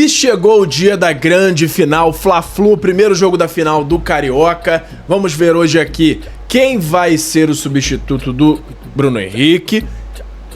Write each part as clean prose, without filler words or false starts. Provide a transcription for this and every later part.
E chegou o dia da grande final, Fla-Flu, primeiro jogo da final do Carioca. Vamos ver hoje aqui quem vai ser o substituto do Bruno Henrique.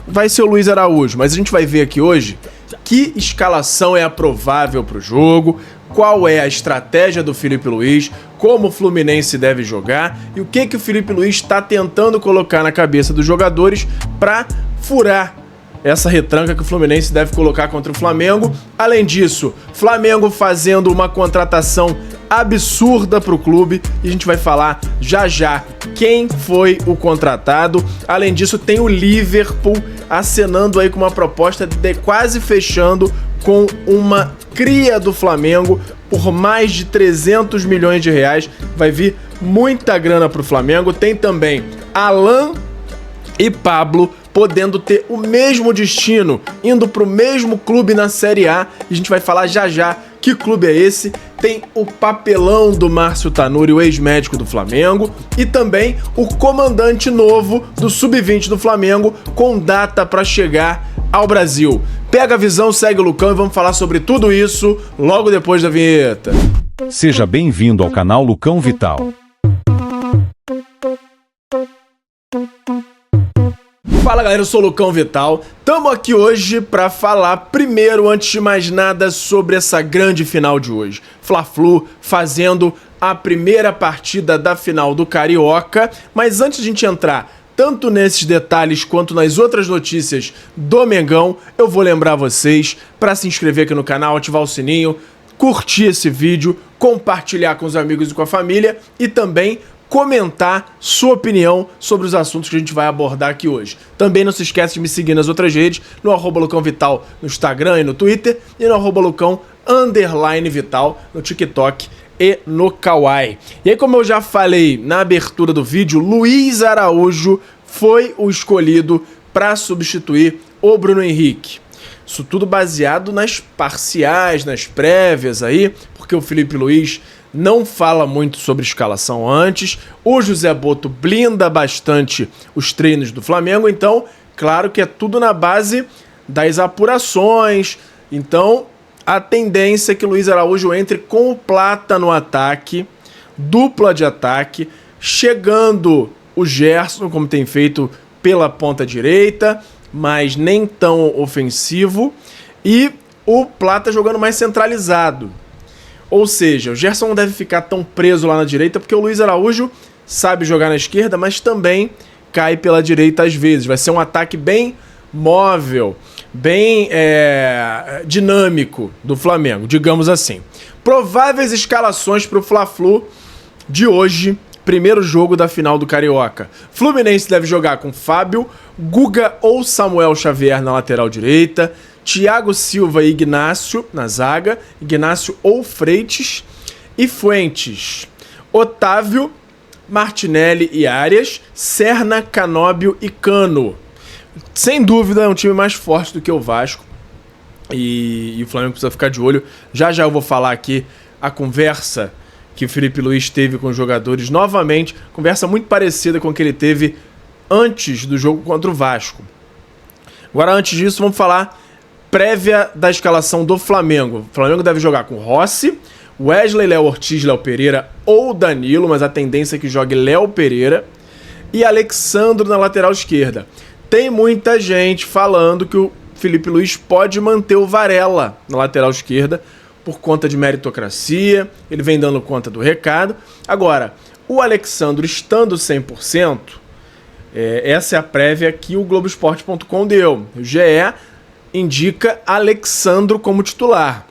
Vai ser o Luiz Araújo, mas a gente vai ver aqui hoje que escalação é a provável para o jogo, qual é a estratégia do Filipe Luiz, como o Fluminense deve jogar e o que o Filipe Luiz está tentando colocar na cabeça dos jogadores para furar essa retranca que o Fluminense deve colocar contra o Flamengo. Além disso, Flamengo fazendo uma contratação absurda para o clube e a gente vai falar já quem foi o contratado. Além disso, tem o Liverpool acenando aí com uma proposta de quase fechando com uma cria do Flamengo por mais de 300 milhões de reais. Vai vir muita grana para o Flamengo. Tem também Alan e Pablo podendo ter o mesmo destino, indo para o mesmo clube na Série A. E a gente vai falar já que clube é esse. Tem o papelão do Márcio Tanuri, o ex-médico do Flamengo, e também o comandante novo do Sub-20 do Flamengo, com data para chegar ao Brasil. Pega a visão, segue o Lucão e vamos falar sobre tudo isso logo depois da vinheta. Seja bem-vindo ao canal Lucão Vital. Fala galera, eu sou o Lucão Vital, estamos aqui hoje para falar primeiro, antes de mais nada, sobre essa grande final de hoje. Fla-Flu fazendo a primeira partida da final do Carioca, mas antes de a gente entrar tanto nesses detalhes quanto nas outras notícias do Mengão, eu vou lembrar vocês para se inscrever aqui no canal, ativar o sininho, curtir esse vídeo, compartilhar com os amigos e com a família e também comentar sua opinião sobre os assuntos que a gente vai abordar aqui hoje. Também não se esquece de me seguir nas outras redes, no @LucãoVital no Instagram e no Twitter, e no @Lucão_Vital no TikTok e no Kawaii. E aí, como eu já falei na abertura do vídeo, Luiz Araújo foi o escolhido para substituir o Bruno Henrique. Isso tudo baseado nas parciais, nas prévias aí, porque o Filipe Luiz não fala muito sobre escalação antes. O José Boto blinda bastante os treinos do Flamengo, então, claro que é tudo na base das apurações. Então, a tendência é que o Luiz Araújo entre com o Plata no ataque, dupla de ataque, chegando o Gerson, como tem feito pela ponta direita, mas nem tão ofensivo, e o Plata jogando mais centralizado. Ou seja, o Gerson não deve ficar tão preso lá na direita, porque o Luiz Araújo sabe jogar na esquerda, mas também cai pela direita às vezes. Vai ser um ataque bem móvel, bem dinâmico do Flamengo, digamos assim. Prováveis escalações para o Fla-Flu de hoje, primeiro jogo da final do Carioca. Fluminense deve jogar com Fábio, Guga ou Samuel Xavier na lateral direita, Thiago Silva e Ignacio na zaga, Ignacio ou Freitas, e Fuentes, Otávio, Martinelli e Arias, Serna, Canóbio e Cano. Sem dúvida é um time mais forte do que o Vasco e o Flamengo precisa ficar de olho. Já eu vou falar aqui a conversa que o Filipe Luiz teve com os jogadores novamente, conversa muito parecida com a que ele teve antes do jogo contra o Vasco. Agora, antes disso, vamos falar prévia da escalação do Flamengo. O Flamengo deve jogar com Rossi, Wesley, Léo Ortiz, Léo Pereira ou Danilo, mas a tendência é que jogue Léo Pereira, e Alexandro na lateral esquerda. Tem muita gente falando que o Filipe Luiz pode manter o Varela na lateral esquerda por conta de meritocracia, ele vem dando conta do recado. Agora, o Alexandro estando 100%, essa é a prévia que o Globoesporte.com deu. O GE indica Alexandro como titular.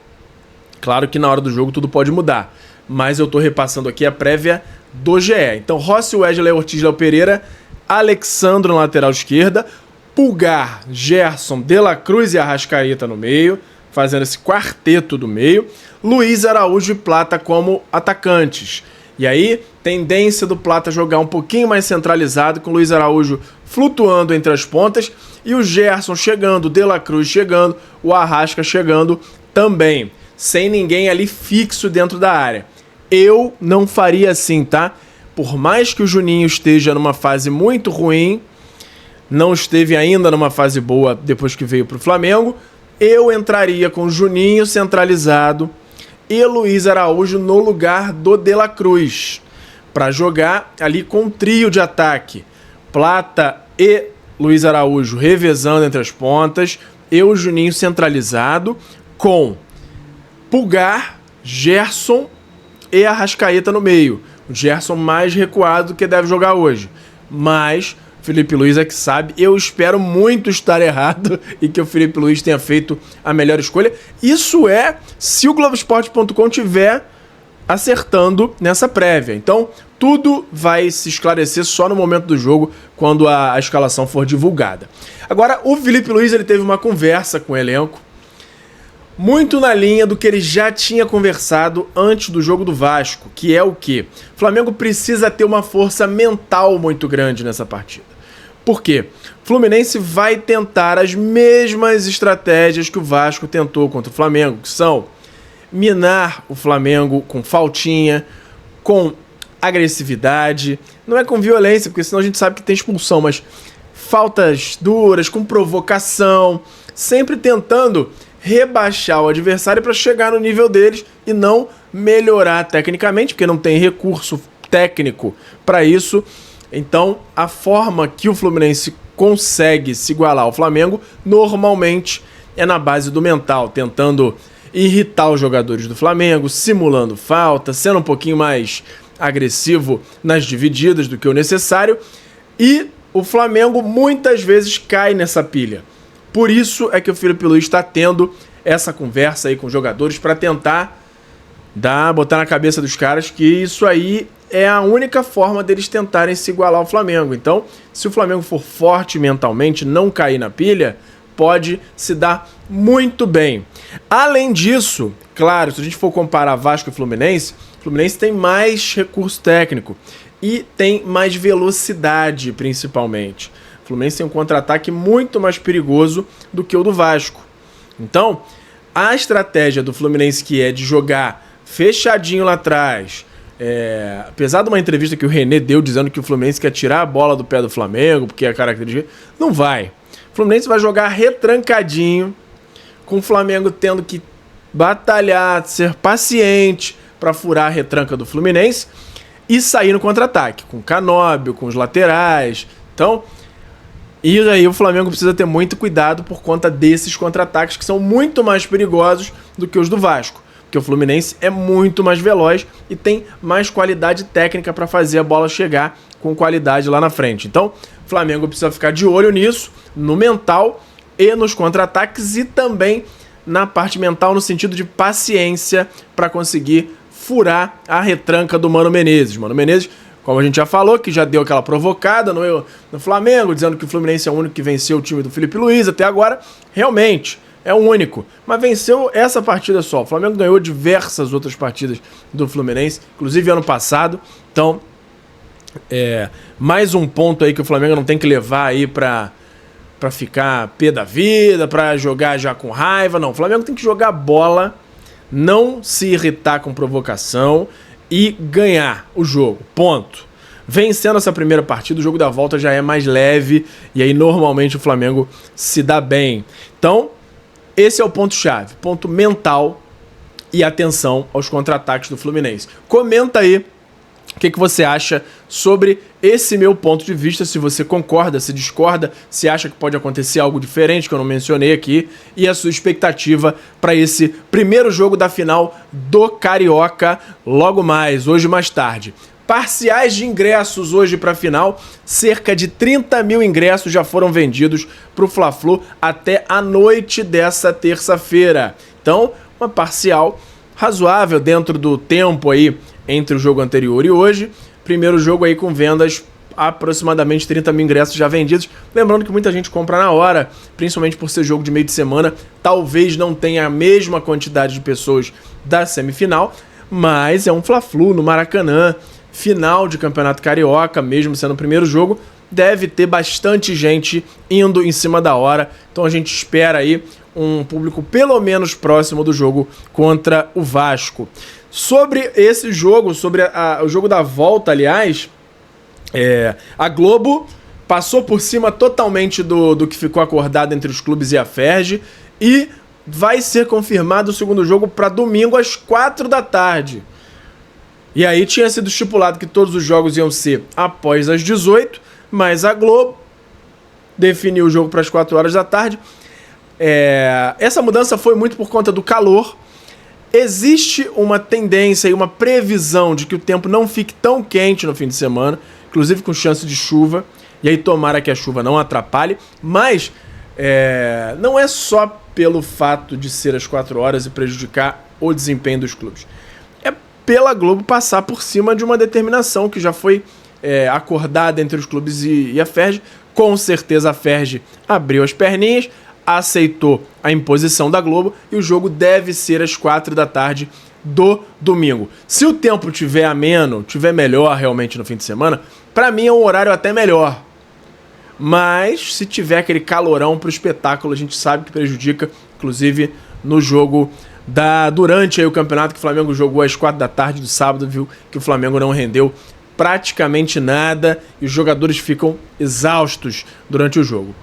Claro que na hora do jogo tudo pode mudar, mas eu tô repassando aqui a prévia do GE. Então, Rossi, Wesley, Ortiz, Léo Pereira, Alexandro na lateral esquerda, Pulgar, Gerson, De La Cruz e Arrascaeta no meio, fazendo esse quarteto do meio, Luiz Araújo e Plata como atacantes. E aí, tendência do Plata jogar um pouquinho mais centralizado, com o Luiz Araújo flutuando entre as pontas e o Gerson chegando, o De La Cruz chegando, o Arrasca chegando também, sem ninguém ali fixo dentro da área. Eu não faria assim, tá? Por mais que o Juninho esteja numa fase muito ruim, não esteve ainda numa fase boa depois que veio para o Flamengo, eu entraria com Juninho centralizado e Luiz Araújo no lugar do De La Cruz, para jogar ali com um trio de ataque. Plata e Luiz Araújo revezando entre as pontas, eu, Juninho centralizado, com Pulgar, Gerson e Arrascaeta no meio. O Gerson mais recuado do que deve jogar hoje. Mas Felipe Luiz é que sabe. Eu espero muito estar errado e que o Felipe Luiz tenha feito a melhor escolha. Isso é se o Globoesporte.com tiver acertando nessa prévia. Então, tudo vai se esclarecer só no momento do jogo, quando a escalação for divulgada. Agora, o Felipe Luiz ele teve uma conversa com o elenco, muito na linha do que ele já tinha conversado antes do jogo do Vasco, que é o quê? O Flamengo precisa ter uma força mental muito grande nessa partida. Por quê? O Fluminense vai tentar as mesmas estratégias que o Vasco tentou contra o Flamengo, que são minar o Flamengo com faltinha, com agressividade, não é com violência, porque senão a gente sabe que tem expulsão, mas faltas duras, com provocação, sempre tentando rebaixar o adversário para chegar no nível deles e não melhorar tecnicamente, porque não tem recurso técnico para isso. Então, a forma que o Fluminense consegue se igualar ao Flamengo, normalmente é na base do mental, tentando irritar os jogadores do Flamengo, simulando falta, sendo um pouquinho mais agressivo nas divididas do que o necessário, e o Flamengo muitas vezes cai nessa pilha. Por isso é que o Felipe Luiz está tendo essa conversa aí com os jogadores para tentar botar na cabeça dos caras que isso aí é a única forma deles tentarem se igualar ao Flamengo. Então, se o Flamengo for forte mentalmente, não cair na pilha, pode se dar muito bem. Além disso, claro, se a gente for comparar Vasco e Fluminense, o Fluminense tem mais recurso técnico e tem mais velocidade, principalmente. O Fluminense tem um contra-ataque muito mais perigoso do que o do Vasco. Então, a estratégia do Fluminense, que é de jogar fechadinho lá atrás, apesar de uma entrevista que o René deu dizendo que o Fluminense quer tirar a bola do pé do Flamengo, porque é a característica, não vai. O Fluminense vai jogar retrancadinho, com o Flamengo tendo que batalhar, ser paciente para furar a retranca do Fluminense e sair no contra-ataque, com o Canóbio, com os laterais. Então, e aí o Flamengo precisa ter muito cuidado por conta desses contra-ataques que são muito mais perigosos do que os do Vasco, porque o Fluminense é muito mais veloz e tem mais qualidade técnica para fazer a bola chegar com qualidade lá na frente. Então, o Flamengo precisa ficar de olho nisso, no mental e nos contra-ataques, e também na parte mental no sentido de paciência para conseguir furar a retranca do Mano Menezes. Mano Menezes, como a gente já falou, que já deu aquela provocada no Flamengo, dizendo que o Fluminense é o único que venceu o time do Felipe Luiz até agora. Realmente, é o único. Mas venceu essa partida só. O Flamengo ganhou diversas outras partidas do Fluminense, inclusive ano passado. Então, mais um ponto aí que o Flamengo não tem que levar aí pra ficar pé da vida, pra jogar já com raiva. Não, o Flamengo tem que jogar bola, não se irritar com provocação e ganhar o jogo, ponto. Vencendo essa primeira partida, o jogo da volta já é mais leve e aí normalmente o Flamengo se dá bem. Então, esse é o ponto-chave, ponto mental e atenção aos contra-ataques do Fluminense. Comenta aí o que você acha sobre esse meu ponto de vista, se você concorda, se discorda, se acha que pode acontecer algo diferente que eu não mencionei aqui, e a sua expectativa para esse primeiro jogo da final do Carioca logo mais, hoje mais tarde. Parciais de ingressos hoje para a final, cerca de 30 mil ingressos já foram vendidos para o Fla-Flu até a noite dessa terça-feira. Então, uma parcial razoável dentro do tempo aí entre o jogo anterior e hoje. Primeiro jogo aí com vendas aproximadamente 30 mil ingressos já vendidos. Lembrando que muita gente compra na hora, principalmente por ser jogo de meio de semana. Talvez não tenha a mesma quantidade de pessoas da semifinal, mas é um Fla-Flu no Maracanã, final de Campeonato Carioca, mesmo sendo o primeiro jogo, deve ter bastante gente indo em cima da hora. Então a gente espera aí um público pelo menos próximo do jogo contra o Vasco. Sobre esse jogo, sobre o jogo da volta, aliás, a Globo passou por cima totalmente do que ficou acordado entre os clubes e a Ferg, e vai ser confirmado o segundo jogo para domingo às 4 da tarde. E aí tinha sido estipulado que todos os jogos iam ser após as 18, mas a Globo definiu o jogo para as 4 horas da tarde. Essa mudança foi muito por conta do calor. Existe uma tendência e uma previsão de que o tempo não fique tão quente no fim de semana, inclusive com chance de chuva, e aí tomara que a chuva não atrapalhe, mas não é só pelo fato de ser às 4 horas e prejudicar o desempenho dos clubes. É pela Globo passar por cima de uma determinação que já foi acordada entre os clubes e a Ferg. Com certeza a Ferg abriu as perninhas, aceitou a imposição da Globo e o jogo deve ser às 4 da tarde do domingo. Se o tempo tiver ameno, tiver melhor realmente no fim de semana, pra mim é um horário até melhor. Mas se tiver aquele calorão pro espetáculo, a gente sabe que prejudica, inclusive no jogo durante aí o campeonato, que o Flamengo jogou às 4 da tarde do sábado, viu que o Flamengo não rendeu praticamente nada e os jogadores ficam exaustos durante o jogo.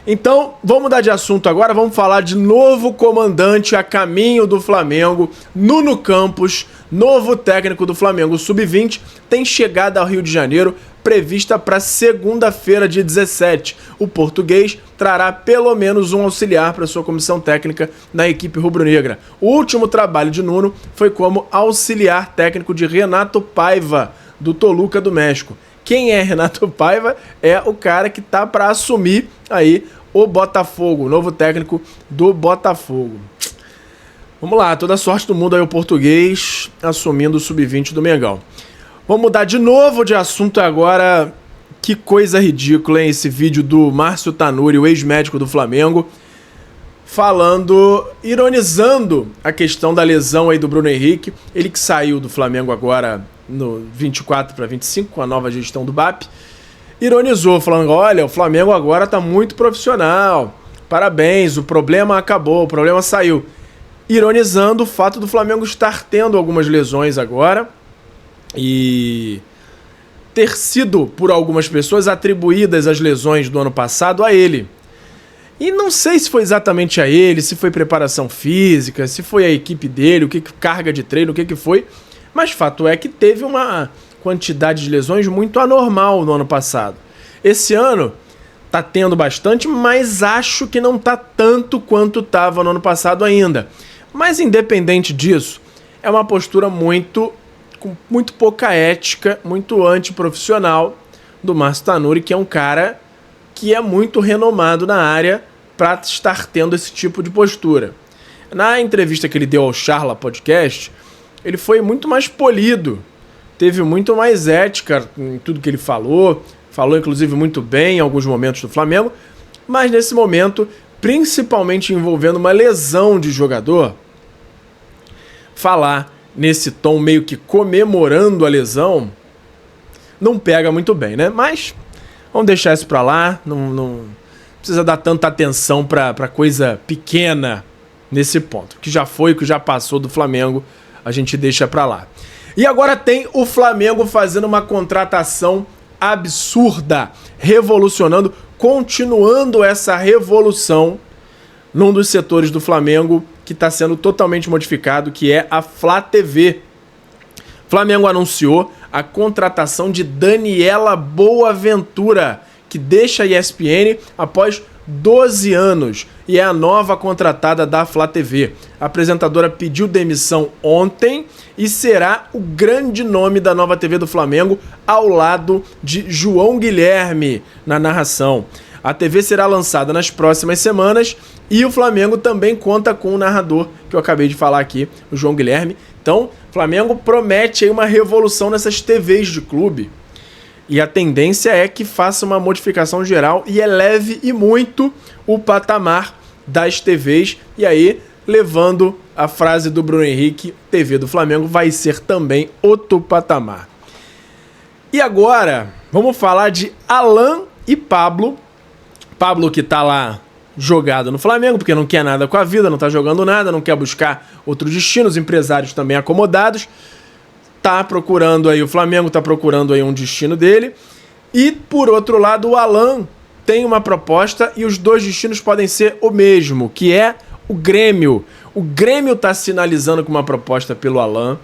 Então, vamos mudar de assunto agora, vamos falar de novo comandante a caminho do Flamengo. Nuno Campos, novo técnico do Flamengo Sub-20, tem chegada ao Rio de Janeiro prevista para segunda-feira, dia 17. O português trará pelo menos um auxiliar para sua comissão técnica na equipe rubro-negra. O último trabalho de Nuno foi como auxiliar técnico de Renato Paiva, do Toluca do México. Quem é Renato Paiva? É o cara que tá para assumir aí o Botafogo, o novo técnico do Botafogo. Vamos lá, toda a sorte do mundo aí o português assumindo o Sub-20 do Mengão. Vamos mudar de novo de assunto agora. Que coisa ridícula, hein? Esse vídeo do Márcio Tanuri, o ex-médico do Flamengo, ironizando a questão da lesão aí do Bruno Henrique. Ele que saiu do Flamengo agora no 24 para 25, com a nova gestão do BAP, ironizou, falando: olha, o Flamengo agora tá muito profissional, parabéns, o problema acabou, o problema saiu. Ironizando o fato do Flamengo estar tendo algumas lesões agora e ter sido, por algumas pessoas, atribuídas as lesões do ano passado a ele. E não sei se foi exatamente a ele, se foi preparação física, se foi a equipe dele, carga de treino, o que foi. Mas fato é que teve uma quantidade de lesões muito anormal no ano passado. Esse ano tá tendo bastante, mas acho que não tá tanto quanto estava no ano passado ainda. Mas independente disso, é uma postura com muito pouca ética, muito antiprofissional do Márcio Tanuri, que é um cara que é muito renomado na área para estar tendo esse tipo de postura. Na entrevista que ele deu ao Charla Podcast, ele foi muito mais polido, teve muito mais ética em tudo que ele falou inclusive muito bem em alguns momentos do Flamengo, mas nesse momento, principalmente envolvendo uma lesão de jogador, falar nesse tom meio que comemorando a lesão, não pega muito bem, né? Mas vamos deixar isso pra lá, não precisa dar tanta atenção pra coisa pequena nesse ponto. O que já foi, o que já passou do Flamengo, a gente deixa pra lá. E agora tem o Flamengo fazendo uma contratação absurda, revolucionando, continuando essa revolução num dos setores do Flamengo que está sendo totalmente modificado, que é a Flá TV. O Flamengo anunciou a contratação de Daniela Boaventura, que deixa a ESPN após 12 anos e é a nova contratada da Flá TV. A apresentadora pediu demissão ontem e será o grande nome da nova TV do Flamengo, ao lado de João Guilherme na narração. A TV será lançada nas próximas semanas e o Flamengo também conta com o narrador que eu acabei de falar aqui, o João Guilherme. Então, o Flamengo promete aí uma revolução nessas TVs de clube. E a tendência é que faça uma modificação geral e eleve e muito o patamar das TVs. E aí, levando a frase do Bruno Henrique, TV do Flamengo vai ser também outro patamar. E agora, vamos falar de Alan e Pablo. Pablo que tá lá jogado no Flamengo, porque não quer nada com a vida, não tá jogando nada, não quer buscar outro destino, os empresários também acomodados. Tá procurando aí, o Flamengo tá procurando aí um destino dele. E, por outro lado, o Alan tem uma proposta e os dois destinos podem ser o mesmo, que é O Grêmio tá sinalizando com uma proposta pelo Alan,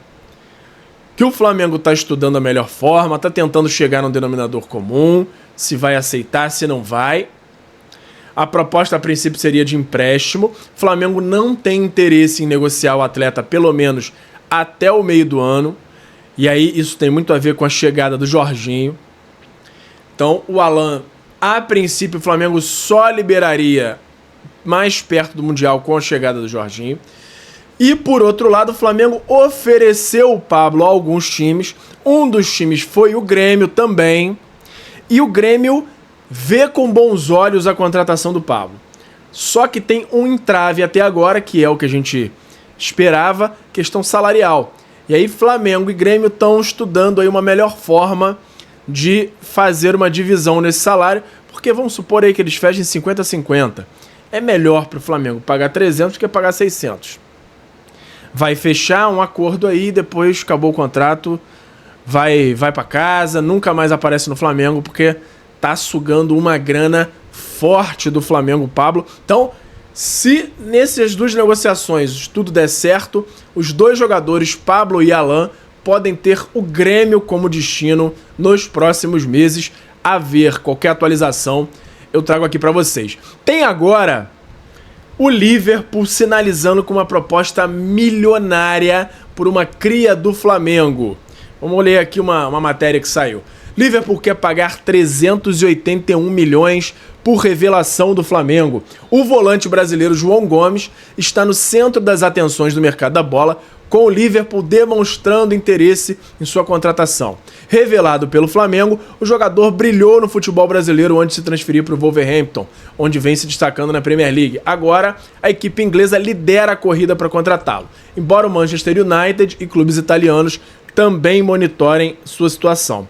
que o Flamengo tá estudando a melhor forma, tá tentando chegar num denominador comum, se vai aceitar, se não vai. A proposta a princípio seria de empréstimo. O Flamengo não tem interesse em negociar o atleta pelo menos até o meio do ano. E aí isso tem muito a ver com a chegada do Jorginho. Então o Alan, a princípio, o Flamengo só liberaria mais perto do Mundial com a chegada do Jorginho. E por outro lado, o Flamengo ofereceu o Pablo a alguns times. Um dos times foi o Grêmio também. E o Grêmio vê com bons olhos a contratação do Pablo. Só que tem um entrave até agora, que é o que a gente esperava, questão salarial. E aí Flamengo e Grêmio estão estudando aí uma melhor forma de fazer uma divisão nesse salário, porque vamos supor aí que eles fechem 50-50. É melhor para o Flamengo pagar 300 que pagar 600. Vai fechar um acordo aí, depois acabou o contrato, vai para casa, nunca mais aparece no Flamengo, porque tá sugando uma grana forte do Flamengo, o Pablo. Então, se nessas duas negociações tudo der certo, os dois jogadores, Pablo e Alan, podem ter o Grêmio como destino nos próximos meses. A ver, qualquer atualização eu trago aqui para vocês. Tem agora o Liverpool sinalizando com uma proposta milionária por uma cria do Flamengo. Vamos ler aqui uma matéria que saiu. Liverpool quer pagar 381 milhões por revelação do Flamengo. O volante brasileiro João Gomes está no centro das atenções do mercado da bola, com o Liverpool demonstrando interesse em sua contratação. Revelado pelo Flamengo, o jogador brilhou no futebol brasileiro antes de se transferir para o Wolverhampton, onde vem se destacando na Premier League. Agora, a equipe inglesa lidera a corrida para contratá-lo, embora o Manchester United e clubes italianos também monitorem sua situação.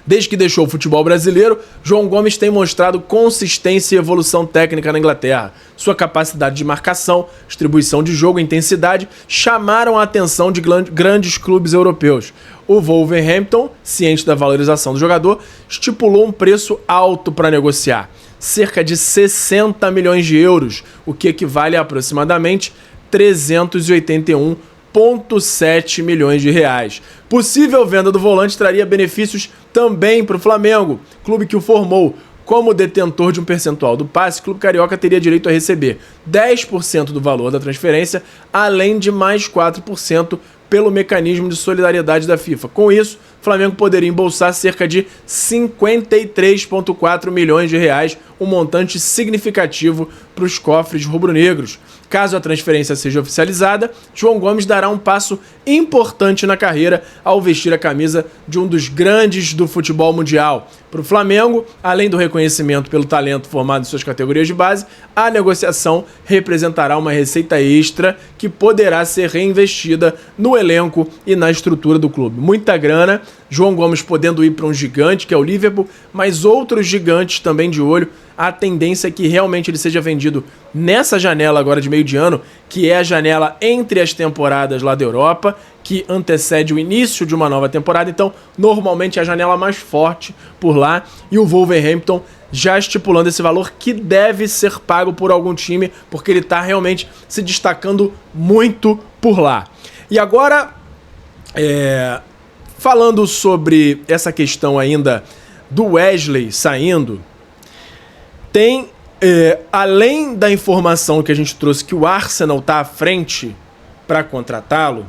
Desde que deixou o futebol brasileiro, João Gomes tem mostrado consistência e evolução técnica na Inglaterra. Sua capacidade de marcação, distribuição de jogo e intensidade chamaram a atenção de grandes clubes europeus. O Wolverhampton, ciente da valorização do jogador, estipulou um preço alto para negociar, cerca de 60 milhões de euros, o que equivale a aproximadamente 381,7 milhões de reais. Possível venda do volante traria benefícios também para o Flamengo, clube que o formou. Como detentor de um percentual do passe, o clube carioca teria direito a receber 10% do valor da transferência, além de mais 4% pelo mecanismo de solidariedade da FIFA. Com isso, o Flamengo poderia embolsar cerca de 53,4 milhões de reais, um montante significativo para os cofres rubro-negros. Caso a transferência seja oficializada, João Gomes dará um passo importante na carreira ao vestir a camisa de um dos grandes do futebol mundial. Para o Flamengo, além do reconhecimento pelo talento formado em suas categorias de base, a negociação representará uma receita extra que poderá ser reinvestida no elenco e na estrutura do clube. Muita grana, João Gomes podendo ir para um gigante, que é o Liverpool, mas outros gigantes também de olho. A tendência é que realmente ele seja vendido nessa janela agora de meio de ano, que é a janela entre as temporadas lá da Europa, que antecede o início de uma nova temporada. Então, normalmente é a janela mais forte por lá, e o Wolverhampton já estipulando esse valor que deve ser pago por algum time, porque ele está realmente se destacando muito por lá. E agora, falando sobre essa questão ainda do Wesley saindo, tem, além da informação que a gente trouxe que o Arsenal está à frente para contratá-lo,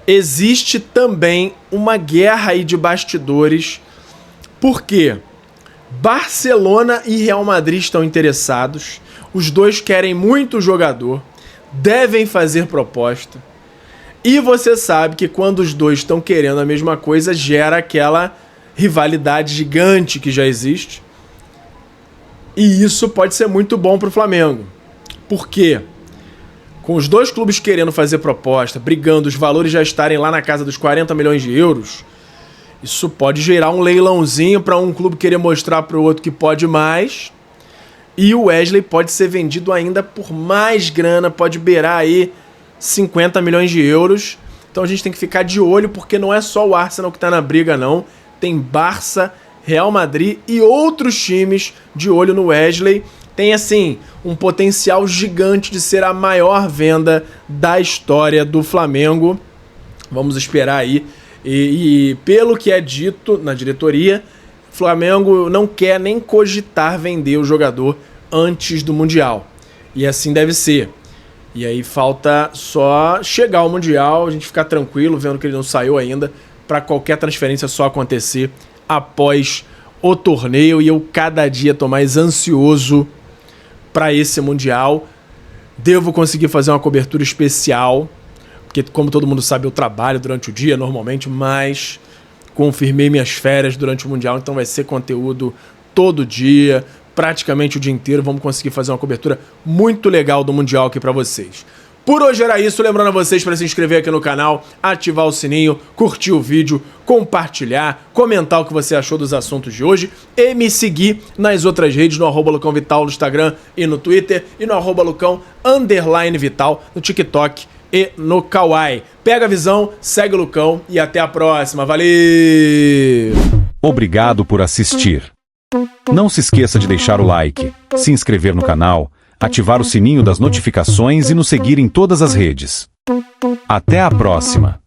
existe também uma guerra aí de bastidores, porque Barcelona e Real Madrid estão interessados, os dois querem muito o jogador, devem fazer proposta, e você sabe que quando os dois estão querendo a mesma coisa, gera aquela rivalidade gigante que já existe. E isso pode ser muito bom para o Flamengo. Por quê? Com os dois clubes querendo fazer proposta, brigando, os valores já estarem lá na casa dos 40 milhões de euros, isso pode gerar um leilãozinho para um clube querer mostrar para o outro que pode mais. E o Wesley pode ser vendido ainda por mais grana, pode beirar aí 50 milhões de euros. Então a gente tem que ficar de olho, porque não é só o Arsenal que está na briga, não. Tem Barça, Real Madrid e outros times de olho no Wesley. tem, assim, um potencial gigante de ser a maior venda da história do Flamengo. Vamos esperar aí. E pelo que é dito na diretoria, o Flamengo não quer nem cogitar vender o jogador antes do Mundial. E assim deve ser. E aí falta só chegar ao Mundial, a gente ficar tranquilo, vendo que ele não saiu ainda, para qualquer transferência só acontecer após o torneio. E eu cada dia tô mais ansioso para esse Mundial. Devo conseguir fazer uma cobertura especial, porque como todo mundo sabe eu trabalho durante o dia normalmente, mas confirmei minhas férias durante o Mundial, então vai ser conteúdo todo dia, praticamente o dia inteiro. Vamos conseguir fazer uma cobertura muito legal do Mundial aqui para vocês. Por hoje era isso, lembrando a vocês para se inscrever aqui no canal, ativar o sininho, curtir o vídeo, compartilhar, comentar o que você achou dos assuntos de hoje e me seguir nas outras redes, no @LucãoVital no Instagram e no Twitter e no @Lucão_Vital no TikTok e no Kawaii. Pega a visão, segue o Lucão e até a próxima. Valeu! Obrigado por assistir. Não se esqueça de deixar o like, se inscrever no canal, ativar o sininho das notificações e nos seguir em todas as redes. Até a próxima!